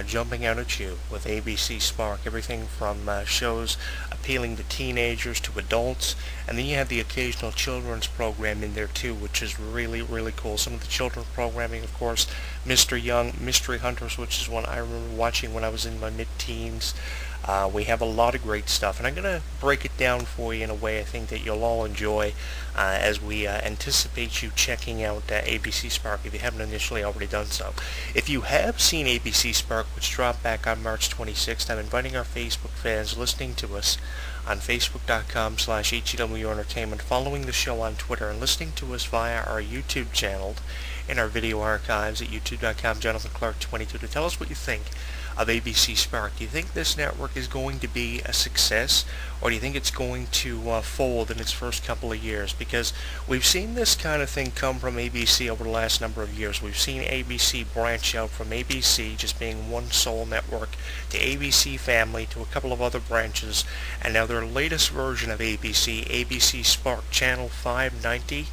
jumping out at you with ABC Spark. Everything from shows appealing to teenagers to adults, and then you have the occasional children's program in there too, which is really, really cool. Some of the children's programming, of course, Mr. Young, Mystery Hunters, which is one I remember watching when I was in my mid-teens. We have a lot of great stuff, and I'm going to break it down for you in a way I think that you'll all enjoy as we anticipate you checking out ABC Spark if you haven't initially already done so. If you have seen ABC Spark, which dropped back on March 26th, I'm inviting our Facebook fans listening to us on Facebook.com/HEW Entertainment, following the show on Twitter, and listening to us via our YouTube channel in our video archives at youtube.com, Jonathan Clarke 22, to tell us what you think of ABC Spark. Do you think this network is going to be a success, or do you think it's going to fold in its first couple of years? Because we've seen this kind of thing come from ABC over the last number of years. We've seen ABC branch out from ABC just being one sole network to ABC Family to a couple of other branches, and now their latest version of ABC, ABC Spark Channel 590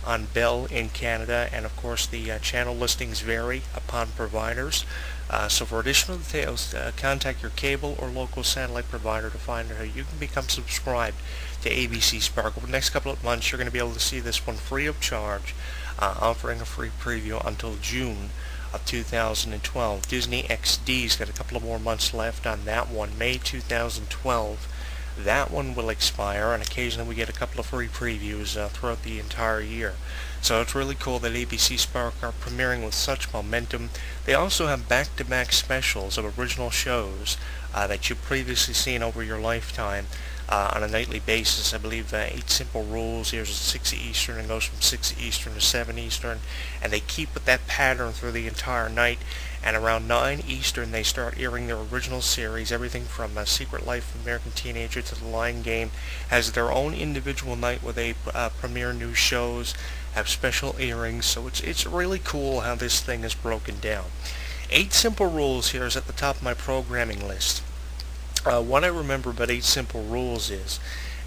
on Bell in Canada, and of course the channel listings vary upon providers. So for additional details, contact your cable or local satellite provider to find out how you can become subscribed to ABC Spark. Over the next couple of months, you're going to be able to see this one free of charge, offering a free preview until June of 2012. Disney XD's got a couple of more months left on that one, May 2012. That one will expire, and occasionally we get a couple of free previews throughout the entire year. So it's really cool that ABC Spark are premiering with such momentum. They also have back-to-back specials of original shows that you've previously seen over your lifetime on a nightly basis. I believe 8 Simple Rules here's at 6 Eastern and goes from 6 Eastern to 7 Eastern, and they keep with that pattern through the entire night. And around 9 Eastern they start airing their original series. Everything from Secret Life of American Teenager to The Lion Game has their own individual night where they premiere new shows, have special airings. So it's really cool how this thing is broken down. 8 Simple Rules here is at the top of my programming list. What I remember about 8 Simple Rules is,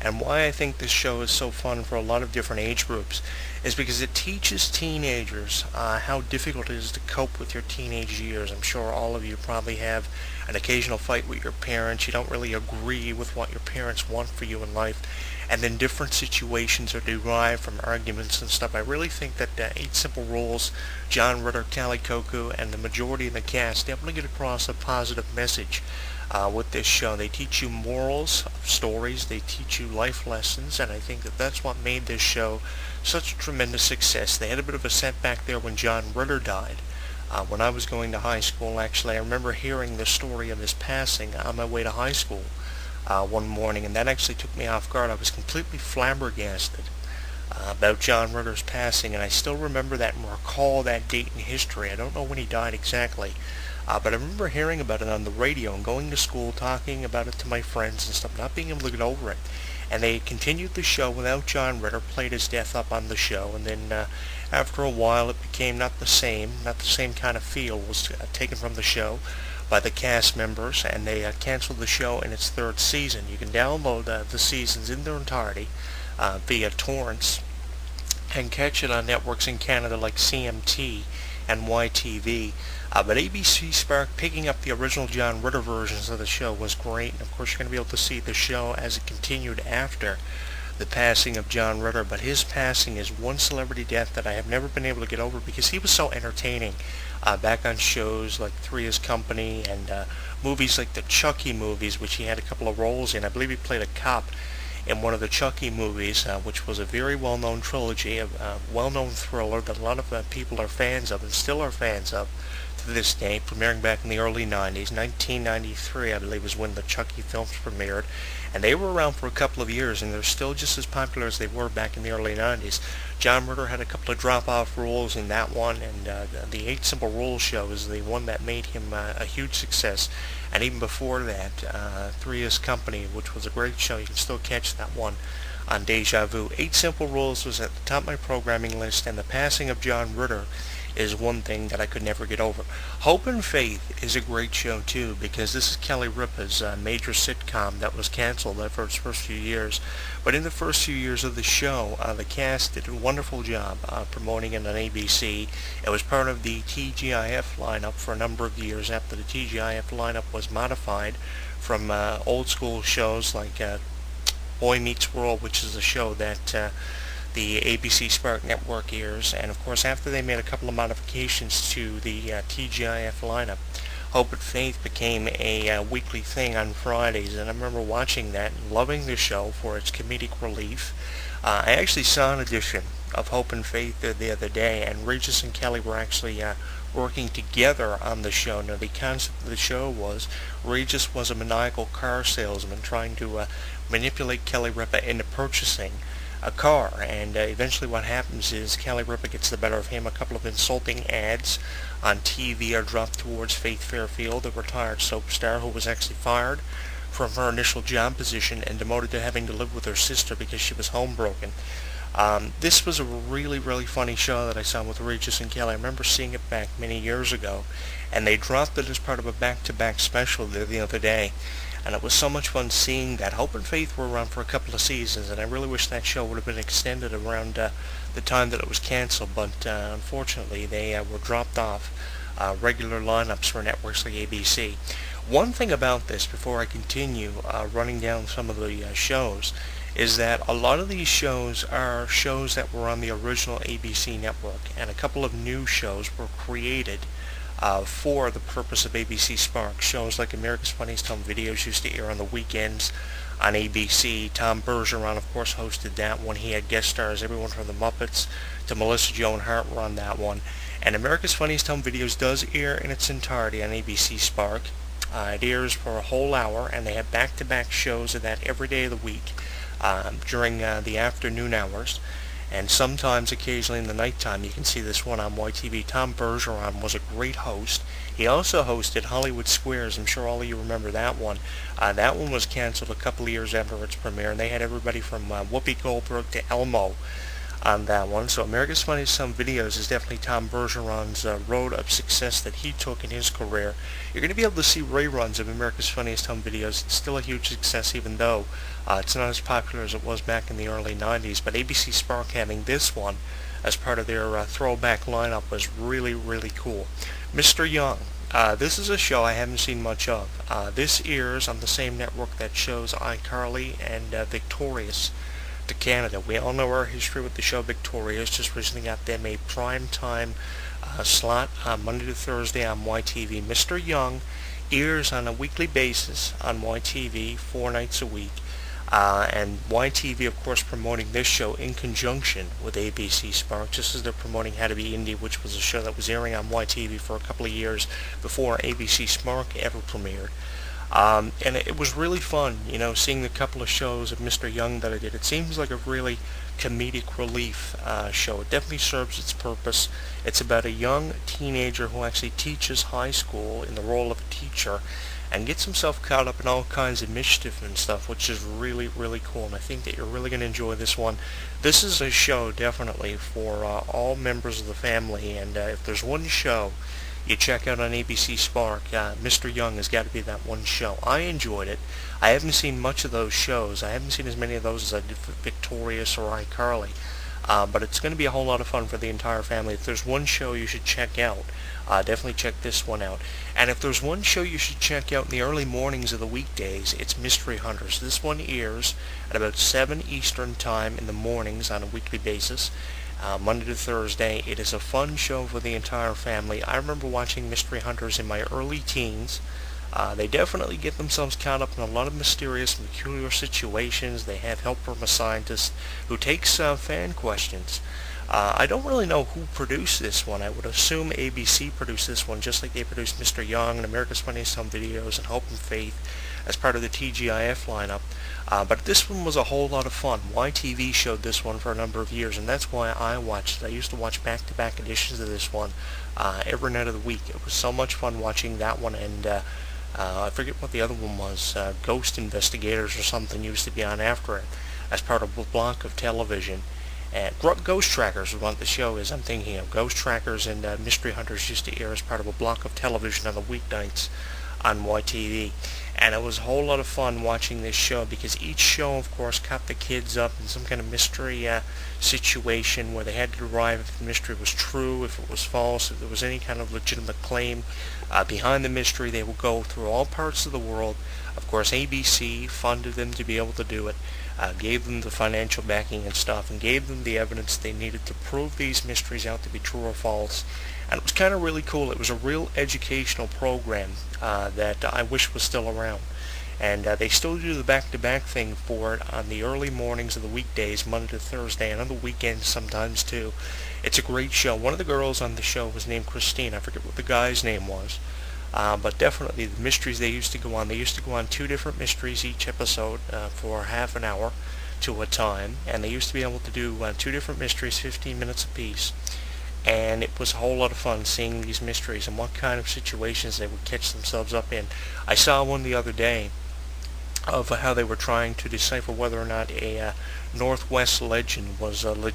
and why I think this show is so fun for a lot of different age groups, is because it teaches teenagers how difficult it is to cope with your teenage years. I'm sure all of you probably have an occasional fight with your parents. You don't really agree with what your parents want for you in life, and then different situations are derived from arguments and stuff. I really think that 8 Simple Rules, John Ritter, Callie Koku, and the majority of the cast definitely get across a positive message with this show. They teach you morals of stories, they teach you life lessons, and I think that that's what made this show such a tremendous success. They had a bit of a setback there when John Ritter died. When I was going to high school, actually, I remember hearing the story of his passing on my way to high school one morning, and that actually took me off guard. I was completely flabbergasted about John Ritter's passing, and I still remember that and recall that date in history. I don't know when he died exactly, but I remember hearing about it on the radio and going to school, talking about it to my friends and stuff, not being able to get over it. And they continued the show without John Ritter, played his death up on the show, and then after a while it became not the same kind of feel was taken from the show by the cast members, and they canceled the show in its 3rd season. You can download the seasons in their entirety via torrents and catch it on networks in Canada like CMT and YTV. But ABC Spark picking up the original John Ritter versions of the show was great. And of course, you're going to be able to see the show as it continued after the passing of John Ritter. But his passing is one celebrity death that I have never been able to get over, because he was so entertaining back on shows like Three's Company and movies like the Chucky movies, which he had a couple of roles in. I believe he played a cop in one of the Chucky movies, which was a very well-known trilogy, a well-known thriller that a lot of people are fans of and still are fans of to this day, premiering back in the early 90s. 1993, I believe, was when the Chucky films premiered, and they were around for a couple of years, and they're still just as popular as they were back in the early 90s. John Ritter had a couple of drop-off roles in that one, and the 8 Simple Rules show is the one that made him a huge success. And even before that, Three's Company, which was a great show. You can still catch that one on Deja Vu. 8 Simple Rules was at the top of my programming list, and the passing of John Ritter is one thing that I could never get over. Hope and Faith is a great show too, because this is Kelly Ripa's major sitcom that was canceled for its first few years. But in the first few years of the show, the cast did a wonderful job promoting it on ABC. It was part of the TGIF lineup for a number of years after the TGIF lineup was modified from old school shows like Boy Meets World, which is a show that the ABC Spark Network airs, and of course after they made a couple of modifications to the TGIF lineup, Hope and Faith became a weekly thing on Fridays, and I remember watching that and loving the show for its comedic relief. I actually saw an edition of Hope and Faith the other day, and Regis and Kelly were actually working together on the show. Now, the concept of the show was Regis was a maniacal car salesman trying to manipulate Kelly Ripa into purchasing a car, and eventually what happens is Kelly Ripa gets the better of him. A couple of insulting ads on TV are dropped towards Faith Fairfield, a retired soap star who was actually fired from her initial job position and demoted to having to live with her sister because she was homebroken. This was a really, really funny show that I saw with Regis and Kelly. I remember seeing it back many years ago, and they dropped it as part of a back-to-back special the other day. And it was so much fun seeing that. Hope and Faith were around for a couple of seasons, and I really wish that show would have been extended around the time that it was canceled, but unfortunately they were dropped off regular lineups for networks like ABC. One thing about this, before I continue running down some of the shows, is that a lot of these shows are shows that were on the original ABC network, and a couple of new shows were created for the purpose of ABC Spark. Shows like America's Funniest Home Videos used to air on the weekends on ABC. Tom Bergeron, of course, hosted that one. He had guest stars, everyone from the Muppets to Melissa Joan Hart were on that one. And America's Funniest Home Videos does air in its entirety on ABC Spark. It airs for a whole hour, and they have back-to-back shows of that every day of the week during the afternoon hours. And sometimes, occasionally in the nighttime, you can see this one on YTV. Tom Bergeron was a great host. He also hosted Hollywood Squares. I'm sure all of you remember that one. That one was canceled a couple of years after its premiere, and they had everybody from Whoopi Goldberg to Elmo on that one. So America's Funniest Home Videos is definitely Tom Bergeron's road of success that he took in his career. You're going to be able to see reruns of America's Funniest Home Videos. It's still a huge success, even though it's not as popular as it was back in the early 90s. But ABC Spark having this one as part of their throwback lineup was really, really cool. Mr. Young. This is a show I haven't seen much of. This airs on the same network that shows iCarly and Victorious to Canada. We all know our history with the show Victorious. Just recently got them a prime time slot Monday to Thursday on YTV. Mr. Young airs on a weekly basis on YTV 4 nights a week. And YTV, of course, promoting this show in conjunction with ABC Spark, just as they're promoting How to Be Indie, which was a show that was airing on YTV for a couple of years before ABC Spark ever premiered. And it was really fun, seeing the couple of shows of Mr. Young that I did. It seems like a really comedic relief show. It definitely serves its purpose. It's about a young teenager who actually teaches high school in the role of a teacher and gets himself caught up in all kinds of mischief and stuff, which is really, really cool. And I think that you're really going to enjoy this one. This is a show definitely for all members of the family, and if there's one show you check out on ABC Spark, Mr. Young has got to be that one show. I enjoyed it. I haven't seen much of those shows. I haven't seen as many of those as I did for Victorious or iCarly. But it's going to be a whole lot of fun for the entire family. If there's one show you should check out, definitely check this one out. And if there's one show you should check out in the early mornings of the weekdays, it's Mystery Hunters. This one airs at about 7 Eastern Time in the mornings on a weekly basis. Monday to Thursday. It is a fun show for the entire family. I remember watching Mystery Hunters in my early teens. They definitely get themselves caught up in a lot of mysterious and peculiar situations. They have help from a scientist who takes fan questions. I don't really know who produced this one. I would assume ABC produced this one, just like they produced Mr. Young and America's Funniest Home Videos and Hope and Faith as part of the TGIF lineup. But this one was a whole lot of fun. YTV showed this one for a number of years, and that's why I watched it. I used to watch back-to-back editions of this one every night of the week. It was so much fun watching that one, and I forget what the other one was. Ghost Investigators or something used to be on after it as part of a block of television. Ghost Trackers is what the show is I'm thinking of. Ghost Trackers and Mystery Hunters used to air as part of a block of television on the weeknights on YTV. And it was a whole lot of fun watching this show because each show, of course, kept the kids up in some kind of mystery situation where they had to derive if the mystery was true, if it was false, if there was any kind of legitimate claim behind the mystery. They would go through all parts of the world. Of course, ABC funded them to be able to do it, gave them the financial backing and stuff, and gave them the evidence they needed to prove these mysteries out to be true or false. And it was kind of really cool. It was a real educational program that I wish was still around. And they still do the back-to-back thing for it on the early mornings of the weekdays, Monday to Thursday, and on the weekends sometimes too. It's a great show. One of the girls on the show was named Christine. I forget what the guy's name was. But definitely the mysteries they used to go on 2 different mysteries each episode for half an hour to a time. And they used to be able to do 2 different mysteries, 15 minutes apiece. And it was a whole lot of fun seeing these mysteries and what kind of situations they would catch themselves up in. I saw one the other day of how they were trying to decipher whether or not a Northwest legend was legitimate